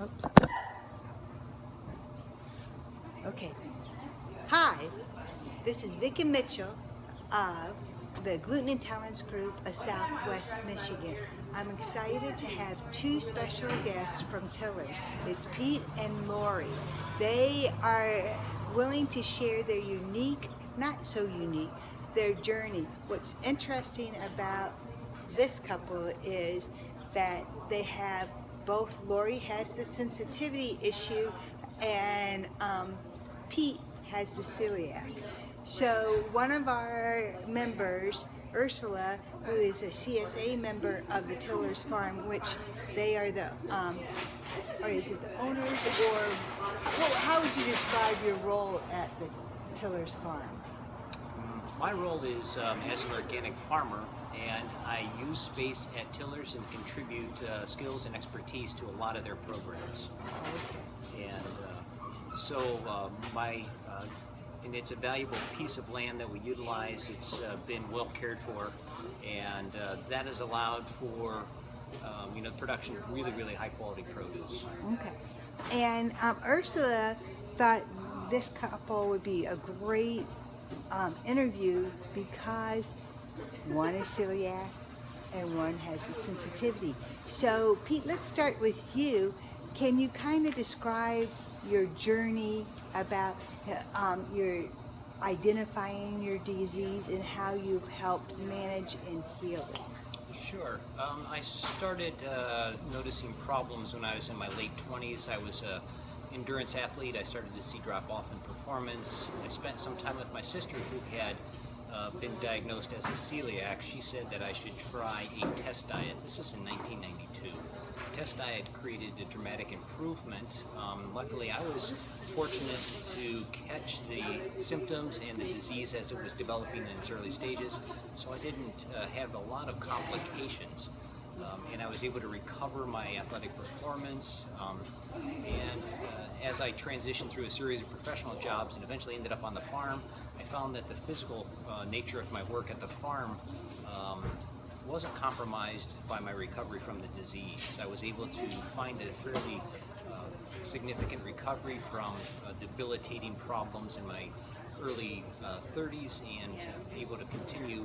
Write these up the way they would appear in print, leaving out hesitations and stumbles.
Oops. Okay. Hi, this is Vicki Mitchell of the Gluten Intolerance Group of Southwest Michigan. I'm excited to have two special guests from Tillers. It's Pete and Lori. They are willing to share their unique, not so unique, their journey. What's interesting about this couple is that they have both. Lori has the sensitivity issue, and Pete has the celiac. So one of our members, Ursula, who is a CSA member of the Tillers Farm, which they are the, or is it the owners, or how would you describe your role at the Tillers Farm? My role is as an organic farmer, and I use space at Tillers and contribute skills and expertise to a lot of their programs. Okay. And and it's a valuable piece of land that we utilize. It's been well cared for, and that has allowed for the production of really, really high quality produce. Okay. And Ursula thought this couple would be a great interview because one is celiac and one has the sensitivity. So, Pete, let's start with you. Can you kind of describe your journey about your identifying your disease and how you've helped manage and heal it? Sure. I started noticing problems when I was in my late 20s. I was an endurance athlete. I started to see drop off in performance. I spent some time with my sister who had been diagnosed as a celiac. She said that I should try a test diet. This was in 1992. Test diet created a dramatic improvement. Luckily, I was fortunate to catch the symptoms and the disease as it was developing in its early stages, so I didn't have a lot of complications. And I was able to recover my athletic performance. As I transitioned through a series of professional jobs and eventually ended up on the farm, I found that the physical nature of my work at the farm wasn't compromised by my recovery from the disease. I was able to find a fairly significant recovery from debilitating problems in my early 30s and able to continue.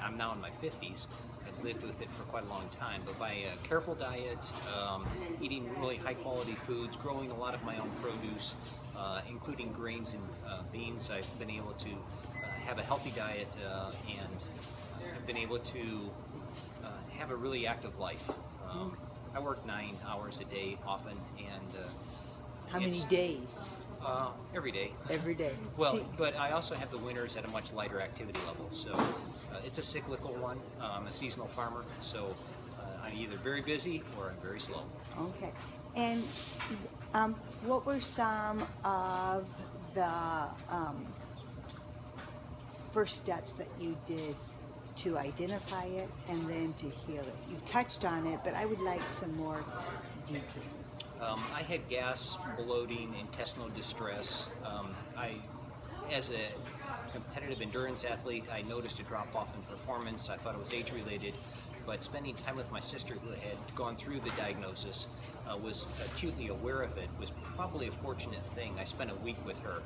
I'm now in my 50s. I've lived with it for quite a long time, but by a careful diet, eating really high quality foods, growing a lot of my own produce, including grains and beans, I've been able to have a healthy diet and I've been able to have a really active life. I work 9 hours a day often, and How many days? Every day. Every day. Well, but I also have the winters at a much lighter activity level, so it's a cyclical one. I'm a seasonal farmer, so I'm either very busy or I'm very slow. Okay. And what were some of the first steps that you did to identify it and then to heal it? You touched on it, but I would like some more details. I had gas, bloating, intestinal distress. As a competitive endurance athlete, I noticed a drop off in performance. I thought it was age related, but spending time with my sister who had gone through the diagnosis, was acutely aware of it, was probably a fortunate thing. I spent a week with her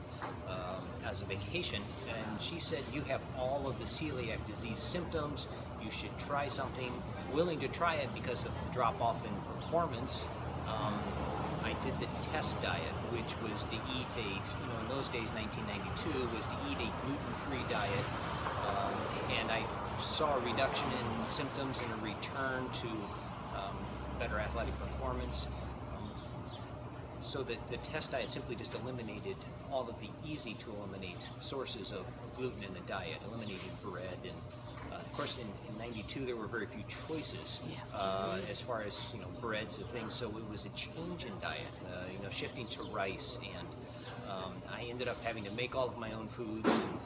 as a vacation, and she said, "You have all of the celiac disease symptoms. You should try something." Willing to try it because of the drop off in performance. I did the test diet, which was to eat in those days, 1992, was to eat a gluten-free diet, and I saw a reduction in symptoms and a return to better athletic performance. So that the test diet simply just eliminated all of the easy to eliminate sources of gluten in the diet, eliminated bread, and of course in 92 there were very few choices as far as breads and things, so it was a change in diet, shifting to rice, and I ended up having to make all of my own foods, and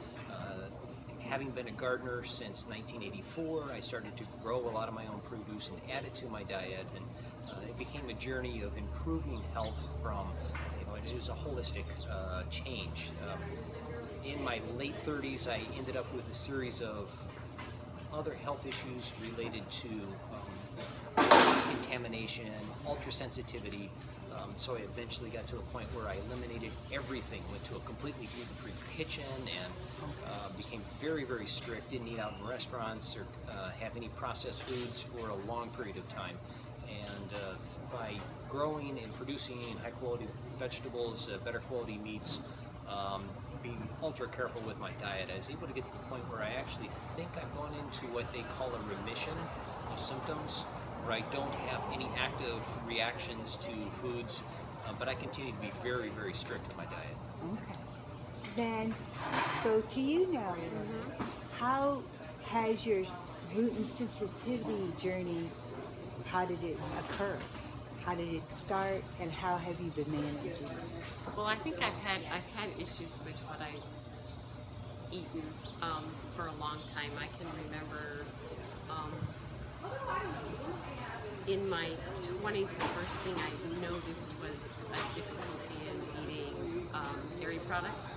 having been a gardener since 1984, I started to grow a lot of my own produce and add it to my diet, and it became a journey of improving health from, it was a holistic change. In my late 30s, I ended up with a series of other health issues related to cross contamination, ultrasensitivity, So I eventually got to the point where I eliminated everything, went to a completely gluten-free kitchen, and became very, very strict. Didn't eat out in restaurants or have any processed foods for a long period of time. And by growing and producing high-quality vegetables, better quality meats, being ultra careful with my diet, I was able to get to the point where I actually think I've gone into what they call a remission of symptoms, where I don't have any active reactions to foods, but I continue to be very, very strict with my diet. Okay. Then go to you now. How has your gluten sensitivity journey, how did it occur? How did it start, and how have you been managing? Well, I think I've had issues with what I've eaten for a long time. I can remember um, in my 20s, the first thing I noticed was a difficulty in eating dairy products.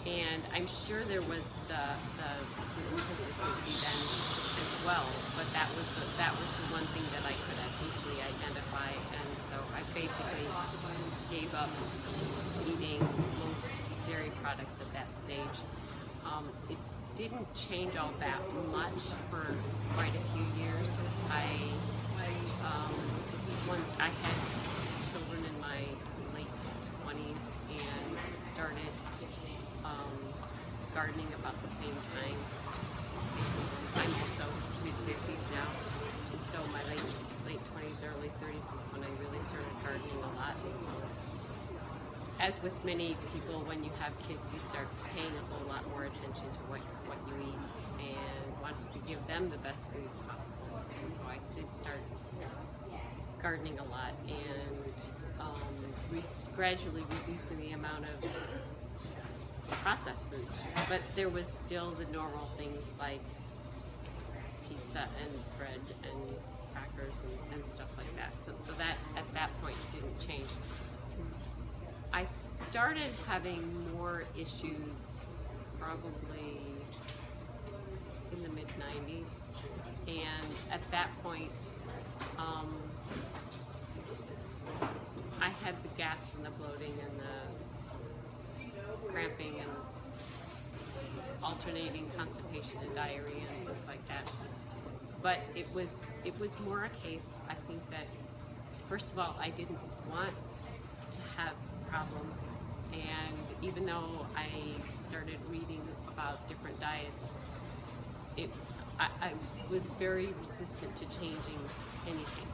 And I'm sure there was the gluten sensitivity then as well, but that was the one thing that I could easily identify, and so I basically gave up eating most dairy products at that stage. It didn't change all that much for quite a few years. I had children in my late 20s and started gardening about the same time. I'm also mid-50s now, and so my late 20s, early 30s is when I really started gardening a lot. And so, as with many people, when you have kids, you start paying a whole lot more attention to what you eat and wanting to give them the best food possible. And so I did start gardening a lot and gradually reducing the amount of processed food, but there was still the normal things like pizza and bread and crackers and stuff like that. So that at that point didn't change. I started having more issues probably in the mid-90s, and at that point I had the gas and the bloating and the cramping and alternating constipation and diarrhea and things like that. But it was more a case, I think, that first of all I didn't want to have problems, and even though I started reading about different diets, I was very resistant to changing anything.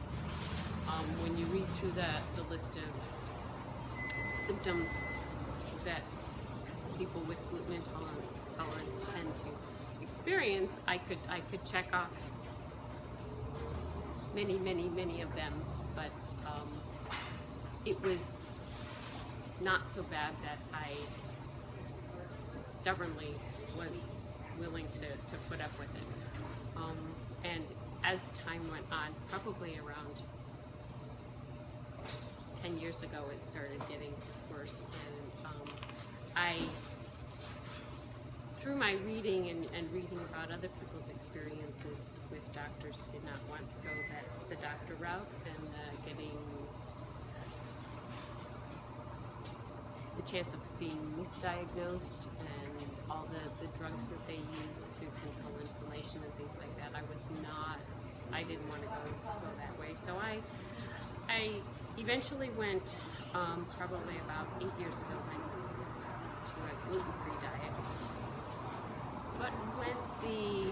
When you read through the list of symptoms that people with gluten intolerance tend to experience, I could check off many of them, but it was not so bad that I stubbornly was willing to put up with it. And as time went on, probably around 10 years ago, it started getting worse. And through my reading and reading about other people's experiences with doctors, did not want to go the doctor route and getting the chance of being misdiagnosed and all the drugs that they use to control inflammation and things like that. I didn't want to go that way. So I eventually went, probably about 8 years ago, to a gluten-free diet, but went the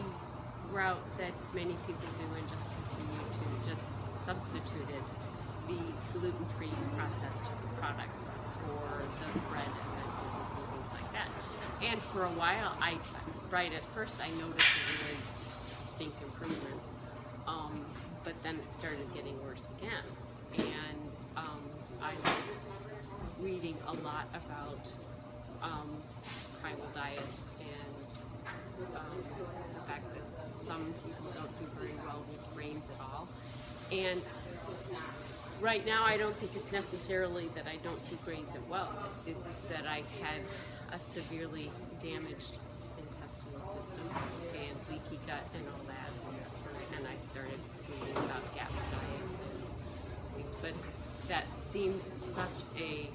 route that many people do and just continued to just substituted the gluten-free processed products for the bread and vegetables and things like that. And for a while, right at first, I noticed a really distinct improvement, but then it started getting worse again. And I was reading a lot about primal diets and the fact that some people don't do very well with grains at all. And right now, I don't think it's necessarily that I don't do grains at well. It's that I had a severely damaged intestinal system and leaky gut and all that. And I started reading about GAPS diet and things. But that's seemed such a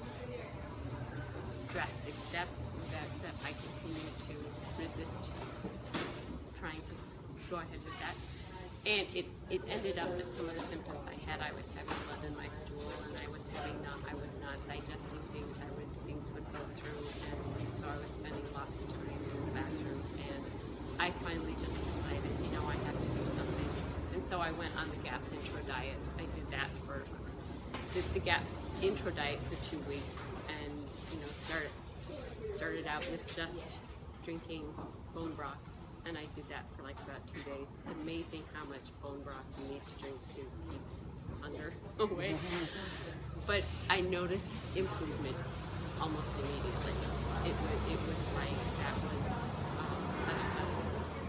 drastic step that I continued to resist trying to go ahead with that. And it ended up that some of the symptoms I had, I was having blood in my stool, and I was not digesting things. Things would go through, and so I was spending lots of time in the bathroom. And I finally just decided, I have to do something. And so I went on the GAPS intro diet. I did that for the GAPS intro diet for 2 weeks, and started out with just drinking bone broth, and I did that for like about 2 days. It's amazing how much bone broth you need to drink to keep hunger away. But I noticed improvement almost immediately. It was like that was such a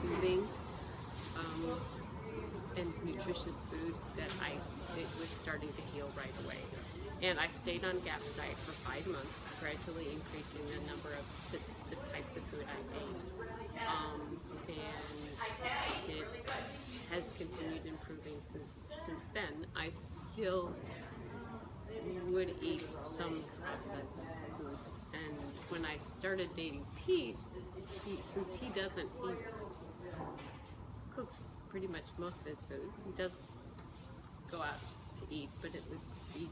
soothing and nutritious food that it was starting to heal right away. And I stayed on GAPS diet for 5 months, gradually increasing the number of the types of food I ate. And it has continued improving since then. I still would eat some processed foods. And when I started dating Pete, since he cooks pretty much most of his food. He does go out to eat, but it would be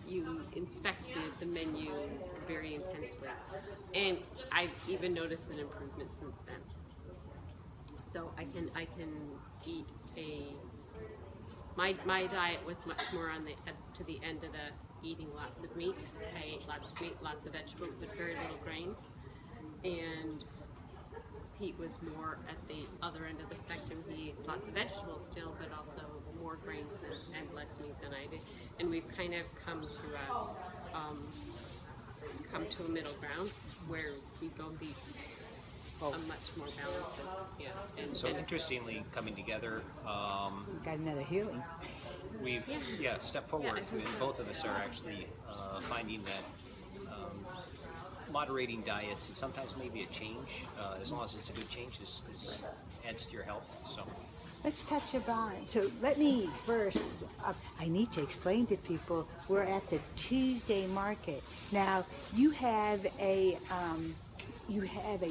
you inspect the menu very intensely, and I've even noticed an improvement since then. So I can eat my diet was much more to the end of the eating lots of meat. I ate lots of meat, lots of vegetables, but very little grains. And Pete was more at the other end of the spectrum. He eats lots of vegetables still, but also more grains and less meat than I did. And we've kind of come to a middle ground where we both eat a much more balanced. So interestingly, coming together, Got another healing. we've stepped forward. I think so. Both of us are actually finding that moderating diets, and sometimes maybe a change, as long as it's a good change, adds to your health. So Let's touch upon. So let me first, I need to explain to people, we're at the Tuesday market. Now, you have a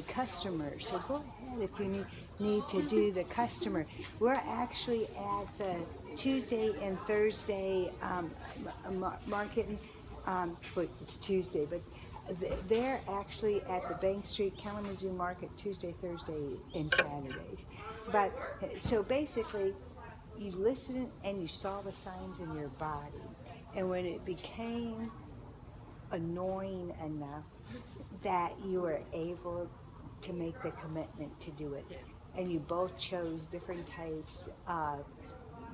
customer, so go ahead if you need to do the customer. We're actually at the Tuesday and Thursday market. Wait, it's Tuesday, but they're actually at the Bank Street Kalamazoo Market Tuesday, Thursday, and Saturdays. But so basically, you listened and you saw the signs in your body, and when it became annoying enough that you were able to make the commitment to do it, and you both chose different types of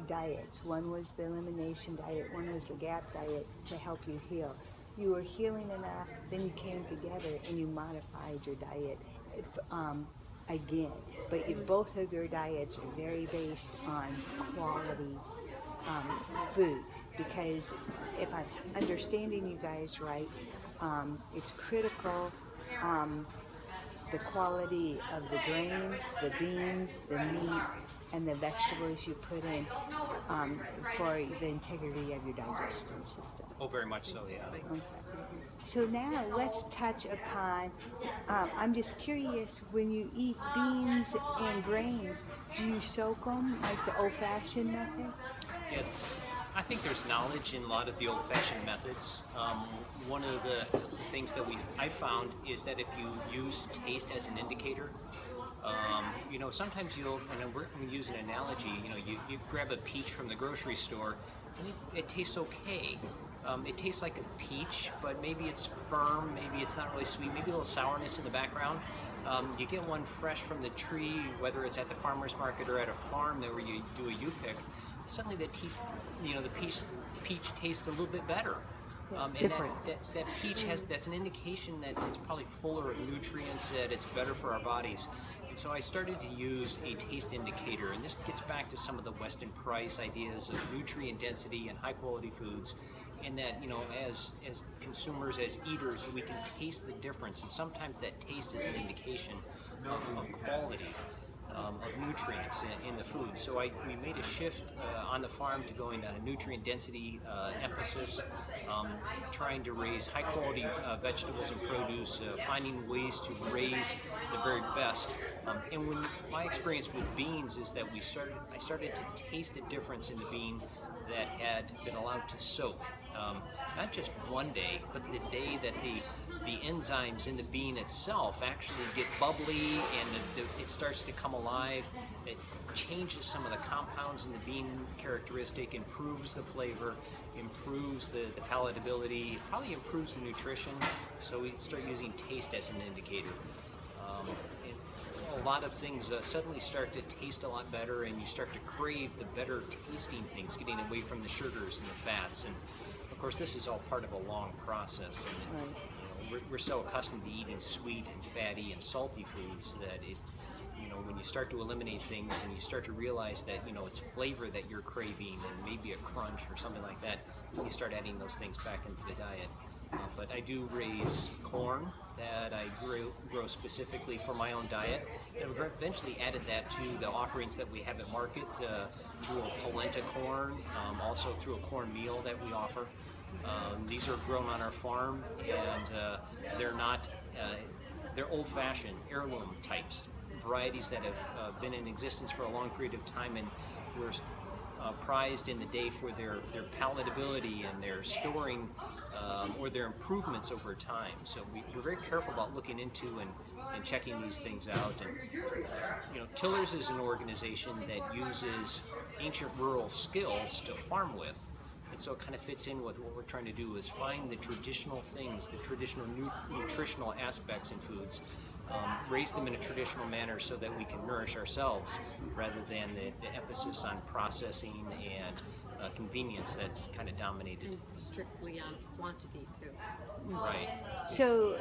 diets. One was the elimination diet, one was the GAP diet to help you heal. You were healing enough, then you came together and you modified your diet again. But both of your diets are very based on quality food, because if I'm understanding you guys right, it's critical the quality of the grains, the beans, the meat, and the vegetables you put in for the integrity of your digestion system. oh, very much so, yeah. Okay. So now let's touch upon, I'm just curious, when you eat beans and grains, do you soak them like the old-fashioned method? Yeah, I think there's knowledge in a lot of the old-fashioned methods. One of the things that I found is that if you use taste as an indicator, sometimes you'll, and we're going to use an analogy, you grab a peach from the grocery store, and it tastes okay. It tastes like a peach, but maybe it's firm, maybe it's not really sweet, maybe a little sourness in the background. You get one fresh from the tree, whether it's at the farmer's market or at a farm where you do a U-pick, suddenly the peach tastes a little bit better. And that peach that's an indication that it's probably fuller of nutrients, that it's better for our bodies. And so I started to use a taste indicator, and this gets back to some of the Weston Price ideas of nutrient density and high quality foods, and that as consumers, as eaters, we can taste the difference, and sometimes that taste is an indication of quality. of nutrients in the food. So we made a shift on the farm to going to a nutrient density emphasis, trying to raise high quality vegetables and produce, finding ways to raise the very best. And when my experience with beans is that I started to taste a difference in the bean that had been allowed to soak. Not just one day, but the day that the enzymes in the bean itself actually get bubbly and it starts to come alive. It changes some of the compounds in the bean characteristic, improves the flavor, improves the palatability, probably improves the nutrition. So we start using taste as an indicator. A lot of things suddenly start to taste a lot better, and you start to crave the better tasting things, getting away from the sugars and the fats. And of course, this is all part of a long process. And Right. we're so accustomed to eating sweet and fatty and salty foods that when you start to eliminate things and you start to realize that it's flavor that you're craving and maybe a crunch or something like that, you start adding those things back into the diet. But I do raise corn that I grow specifically for my own diet, and we eventually added that to the offerings that we have at market through a polenta corn, also through a corn meal that we offer. These are grown on our farm, and they're old-fashioned heirloom types, varieties that have been in existence for a long period of time and were prized in the day for their palatability and their storing or their improvements over time. So we're very careful about looking into and checking these things out. And Tillers is an organization that uses ancient rural skills to farm with. And so it kind of fits in with what we're trying to do is find the traditional things, the traditional nutritional aspects in foods, raise them in a traditional manner so that we can nourish ourselves rather than the emphasis on processing and convenience that's kind of dominated. And strictly on quantity too. Right. So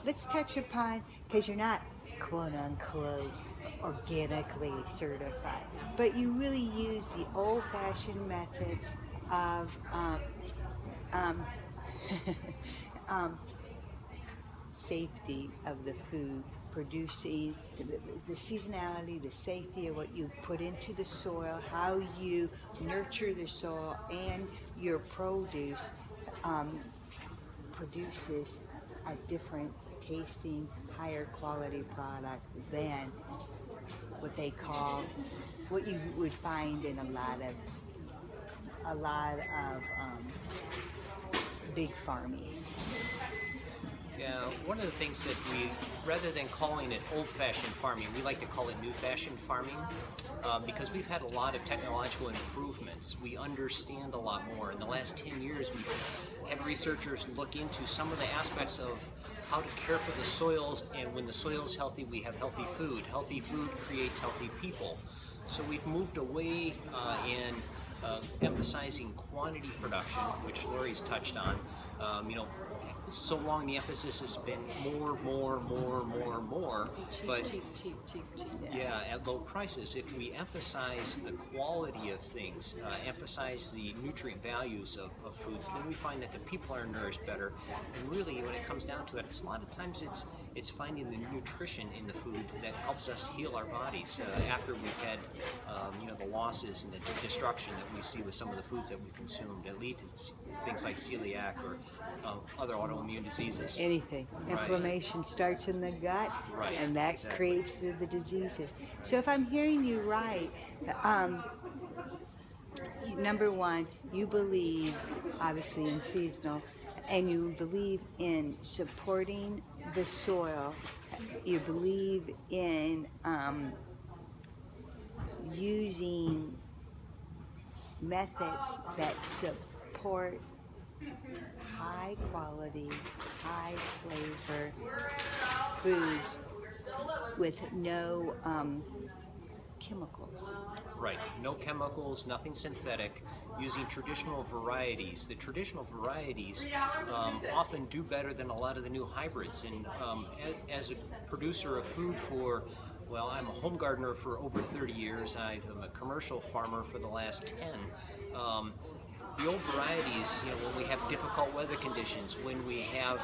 let's touch upon, because you're not quote unquote organically certified, but you really use the old-fashioned methods of safety of the food, producing the seasonality, the safety of what you put into the soil, how you nurture the soil, and your produce produces a different tasting, higher quality product than what they call, what you would find in a lot of big farming. Yeah, one of the things that rather than calling it old-fashioned farming, we like to call it new-fashioned farming because we've had a lot of technological improvements. We understand a lot more. In the last 10 years, we've had researchers look into some of the aspects of how to care for the soils, and when the soil is healthy, we have healthy food. Healthy food creates healthy people. So we've moved away in emphasizing quantity production, which Lori's touched on. So long the emphasis has been more, but Cheap. yeah, at low prices. If we emphasize the quality of things, emphasize the nutrient values of foods, then we find that the people are nourished better. And really, when it comes down to it, a lot of times it's finding the nutrition in the food that helps us heal our bodies after we've had the losses and the destruction that we see with some of the foods that we consume that lead to things like celiac or other autoimmune diseases. Anything. Right. Inflammation starts in the gut, Right, and that exactly. creates the diseases. So if I'm hearing you right, number one, you believe obviously in seasonal, and you believe in supporting the soil. You believe in using methods that support high quality, high flavor foods with no chemicals. Right, no chemicals, nothing synthetic, using traditional varieties. The traditional varieties often do better than a lot of the new hybrids. And as a producer of food I'm a home gardener for over 30 years. I'm a commercial farmer for the last 10. The old varieties, when we have difficult weather conditions, when we have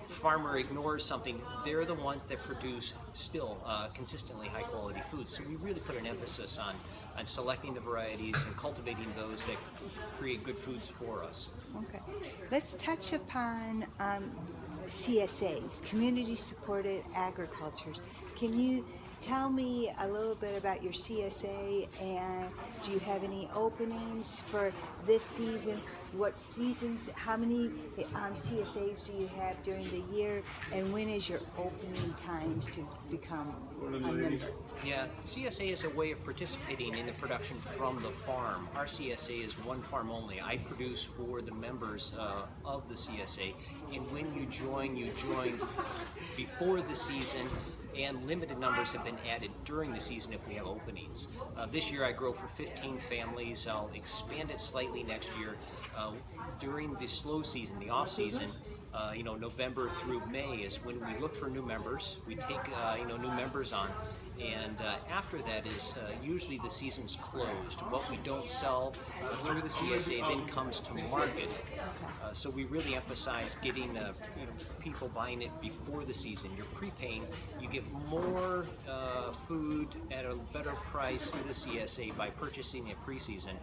farmer ignores something, they're the ones that produce still consistently high quality foods. So we really put an emphasis on selecting the varieties and cultivating those that create good foods for us. Okay. Let's touch upon CSAs, community supported agricultures. Can you tell me a little bit about your CSA, and do you have any openings for this season? What seasons, how many CSAs do you have during the year, and when is your opening times to become a member? Yeah, CSA is a way of participating in the production from the farm. Our CSA is one farm only. I produce for the members of the CSA, and when you join before the season, and limited numbers have been added during the season if we have openings. This year I grow for 15 families. I'll expand it slightly next year. During the slow season, the off season, November through May is when we look for new members. We take new members on, and after that is usually the season's closed. What we don't sell through the CSA then comes to market. So we really emphasize getting people buying it before the season. You're prepaying, you get more food at a better price through the CSA by purchasing it pre-season.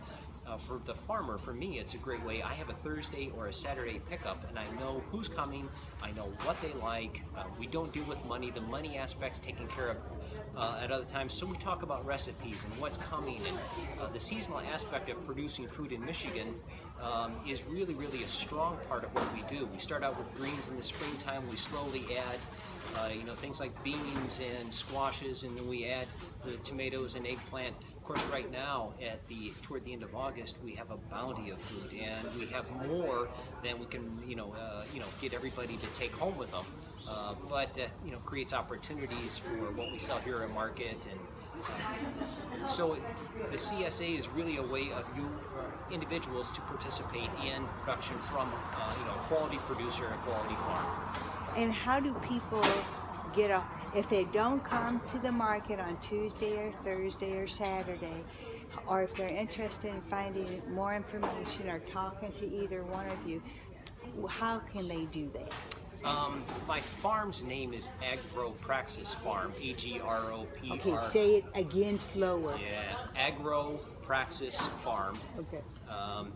For the farmer, for me, it's a great way. I have a Thursday or a Saturday pickup, and I know who's coming, I know what they like. We don't deal with money. The money aspect's taken care of at other times. So we talk about recipes and what's coming, and the seasonal aspect of producing food in Michigan is really, really a strong part of what we do. We start out with greens in the springtime. We slowly add things like beans and squashes, and then we add the tomatoes and eggplant. Of course, right now, toward the end of August, we have a bounty of food, and we have more than we can, get everybody to take home with them. But that, creates opportunities for what we sell here at market, and so the CSA is really a way of you individuals to participate in production from, a quality producer and a quality farm. And how do people get a, if they don't come to the market on Tuesday or Thursday or Saturday, or if they're interested in finding more information or talking to either one of you, how can they do that? My farm's name is Agropraxis Farm, AGROPR. Okay, say it again slower. Yeah, Agropraxis Farm. Okay.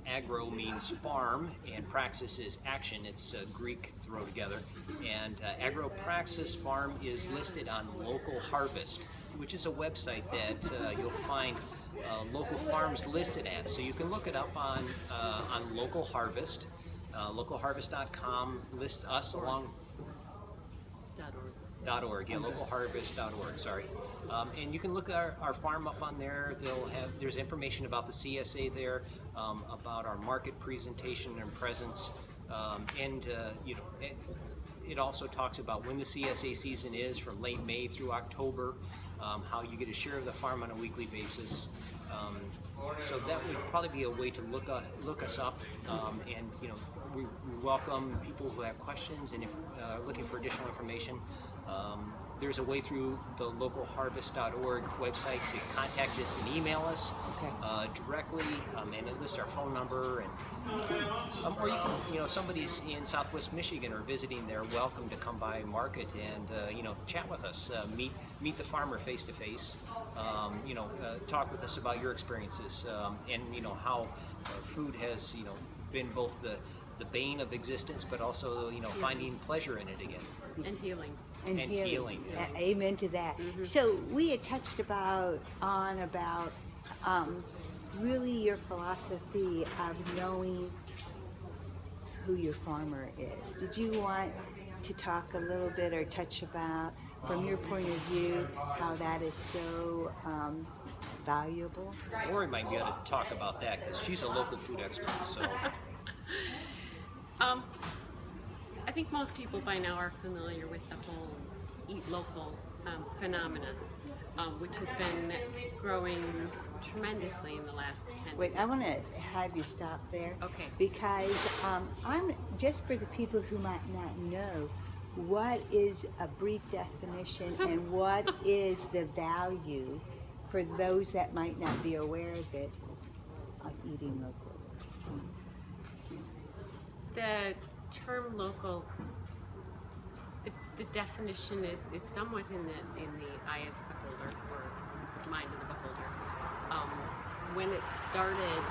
Agro means farm, and praxis is action. It's Greek throw together. And Agropraxis Farm is listed on Local Harvest, which is a website that you'll find local farms listed at. So you can look it up on Local Harvest. Localharvest.com lists us along .org, yeah, localharvest.org, sorry. And you can look at our farm up on there. There's information about the CSA there, about our market presentation and presence, it also talks about when the CSA season is from late May through October, how you get a share of the farm on a weekly basis. So that would probably be a way to look us up, and we welcome people who have questions, and if looking for additional information. There's a way through the localharvest.org website to contact us and email us directly, and it lists our phone number, and or you can, somebody's in Southwest Michigan or visiting, they're welcome to come by market and chat with us, meet the farmer face to face, talk with us about your experiences, and how food has been both the bane of existence, but also finding pleasure in it again. And healing. And healing. Yeah. Amen to that. Mm-hmm. So we had touched about really your philosophy of knowing who your farmer is. Did you want to talk a little bit or touch about, from your point of view, how that is so valuable? Lori might be able to talk about that because she's a local food expert. So. I think most people by now are familiar with the whole eat local phenomenon, which has been growing tremendously in the last 10 Wait, years. I want to have you stop there. Okay. Because I'm just for the people who might not know, what is a brief definition and what is the value for those that might not be aware of it, of eating local? The term local The definition is somewhat in the eye of the beholder, or mind of the beholder. When it started,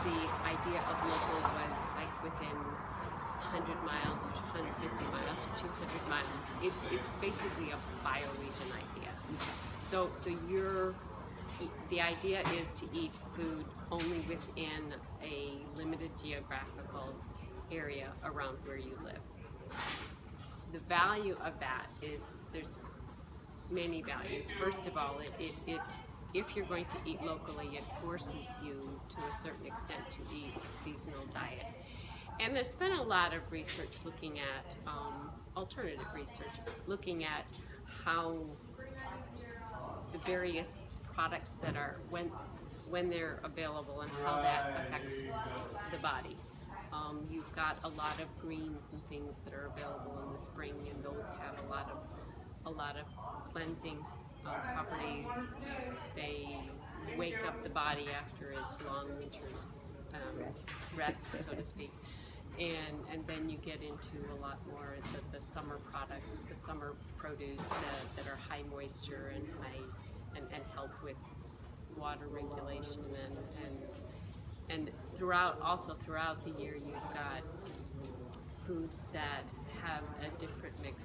the idea of local was like within 100 miles or 150 miles or 200 miles. It's basically a bioregion idea. So the idea is to eat food only within a limited geographical area around where you live. The value of that is there's many values. First of all, if you're going to eat locally, it forces you to a certain extent to eat a seasonal diet. And there's been a lot of research looking at alternative research, looking at how the various products that are when they're available and how that affects the body. You've got a lot of greens and things that are available in the spring, and those have a lot of cleansing properties. They wake up the body after its long winter's rest, so to speak. And then you get into a lot more the summer product, the summer produce that are high moisture and help with water regulation and throughout the year you've got foods that have a different mix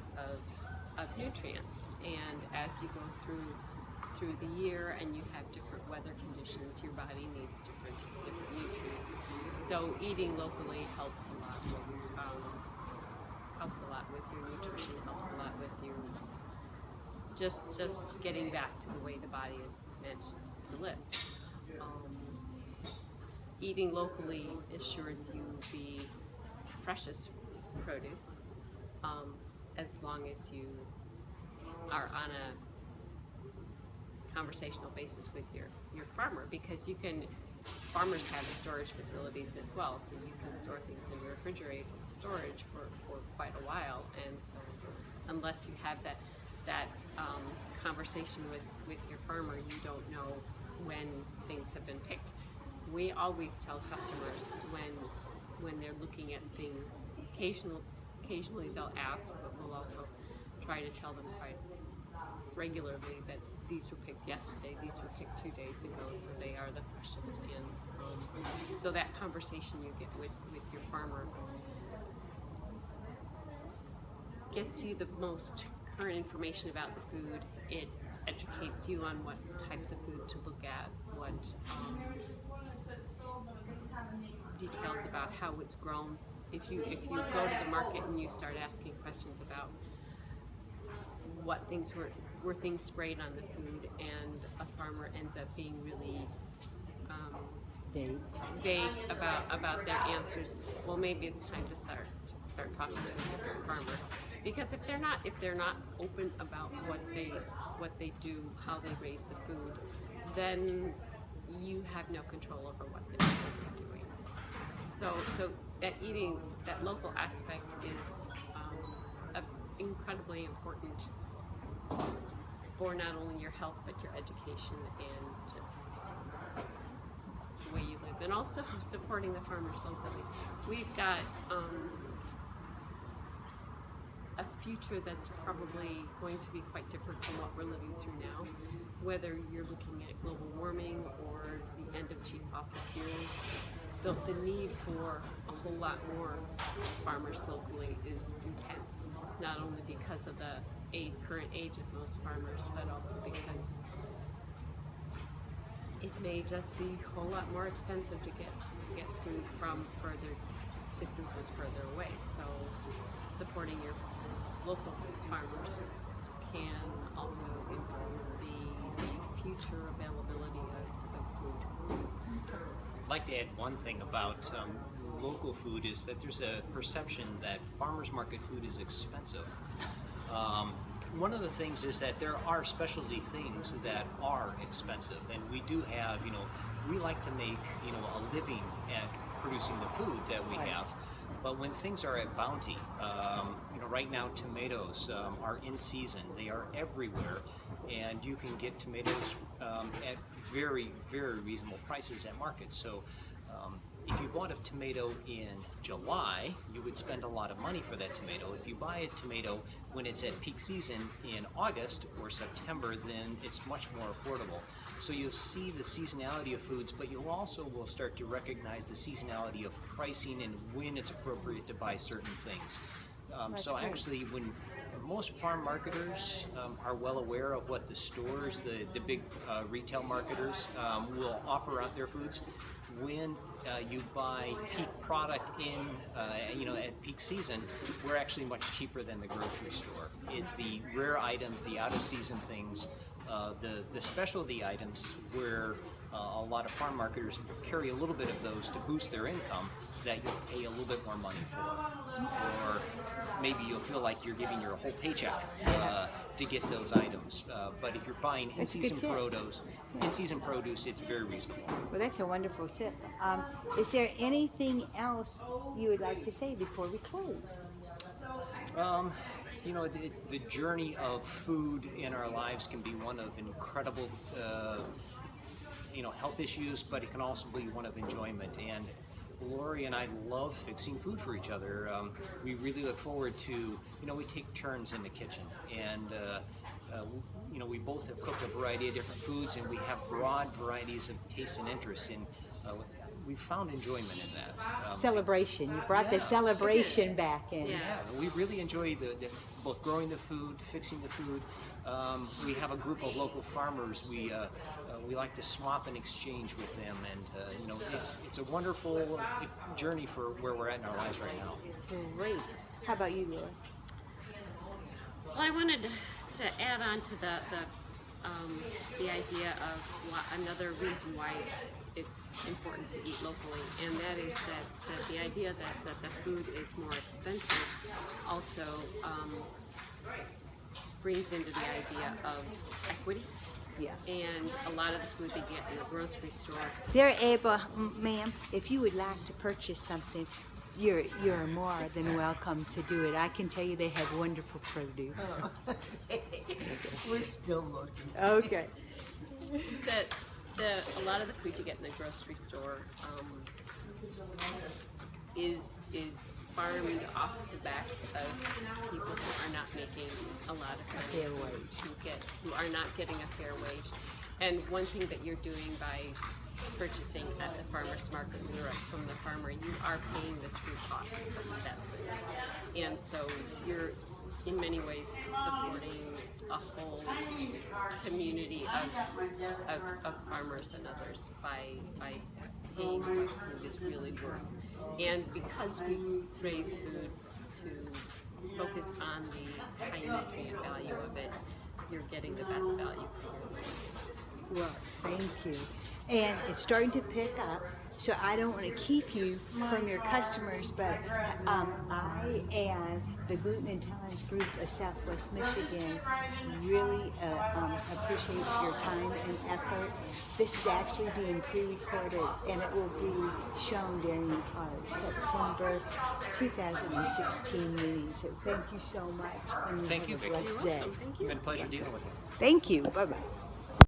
of nutrients, and as you go through the year and you have different weather conditions, your body needs different nutrients. So eating locally helps a lot with your nutrition, helps a lot with your just getting back to the way the body is meant to live. Eating locally assures you the freshest produce, as long as you are on a conversational basis with your farmer, because farmers have storage facilities as well, so you can store things in your refrigerator storage for quite a while, and so unless you have that conversation with your farmer, you don't know when things have been picked. We always tell customers when they're looking at things, occasionally they'll ask, but we'll also try to tell them quite regularly that these were picked yesterday, these were picked 2 days ago, so they are the freshest. And so that conversation you get with your farmer gets you the most current information about the food. It educates you on what types of food to look at, what details about how it's grown. If you go to the market and you start asking questions about what things were things sprayed on the food, and a farmer ends up being really vague about their answers, well, maybe it's time to start talking to your farmer, because if they're not open about what they do, how they raise the food, then you have no control over what they're doing. So that local aspect is incredibly important for not only your health but your education and just the way you live, and also supporting the farmers locally. We've got a future that's probably going to be quite different from what we're living through now, whether you're looking at global warming or the end of cheap fossil fuels. So the need for a whole lot more farmers locally is intense, not only because of the current age of most farmers, but also because it may just be a whole lot more expensive to get food from further distances further away. So supporting your local farmers can also improve the future availability of food. I'd like to add one thing about local food, is that there's a perception that farmers market food is expensive. One of the things is that there are specialty things that are expensive, and we do have, we like to make, a living at producing the food that we have. But when things are at bounty, right now tomatoes are in season. They are everywhere, and you can get tomatoes at very, very reasonable prices at markets. So If you bought a tomato in July, you would spend a lot of money for that tomato. If you buy a tomato when it's at peak season in August or September, then it's much more affordable. So you'll see the seasonality of foods, but you also will start to recognize the seasonality of pricing and when it's appropriate to buy certain things. So great. actually, when most farm marketers are well aware of what the stores, the big retail marketers will offer out their foods. When you buy peak product in, at peak season, we're actually much cheaper than the grocery store. It's the rare items, the out-of-season things, the specialty items where a lot of farm marketers carry a little bit of those to boost their income that you'll pay a little bit more money for. Or maybe you'll feel like you're giving your whole paycheck to get those items. But if you're buying in-season produce, it's very reasonable. Well, that's a wonderful tip. Is there anything else you would like to say before we close? The journey of food in our lives can be one of incredible, health issues, but it can also be one of enjoyment. And Lori and I love fixing food for each other. We really look forward to, we take turns in the kitchen, and we both have cooked a variety of different foods, and we have broad varieties of tastes and interests in. We've found enjoyment in that. Celebration. You brought the celebration back in. Yeah, we really enjoy both growing the food, fixing the food. We have a group of local farmers. We like to swap and exchange with them, and it's a wonderful journey for where we're at in our lives right now. Great. How about you, Laura? Well, I wanted to add on to the idea of another reason why it's important to eat locally, and that is that the idea that the food is more expensive also brings into the idea of equity. Yeah. And a lot of the food they get in the grocery store. They're able, ma'am, if you would like to purchase something, you're more than welcome to do it. I can tell you they have wonderful produce. We're still looking. Okay. A lot of the food you get in the grocery store is farmed off the backs of people who are not making a lot of money, Fair wage. who are not getting a fair wage. And one thing that you're doing by purchasing at the farmer's market direct from the farmer, you are paying the true cost of that food. And so you're in many ways supporting a whole community of farmers and others by paying what food is really worth. And because we raise food to focus on the high nutrient value of it, you're getting the best value for your money. Well, thank you. And it's starting to pick up, so I don't want to keep you from your customers, but I and the Gluten Intolerance Group of Southwest Michigan really appreciate your time and effort. This is actually being pre-recorded, and it will be shown during our September 2016 meeting. So thank you so much, and Thank you, have a Vicki. blessed day. Thank you. It's been a pleasure dealing with you. Thank you. Bye-bye.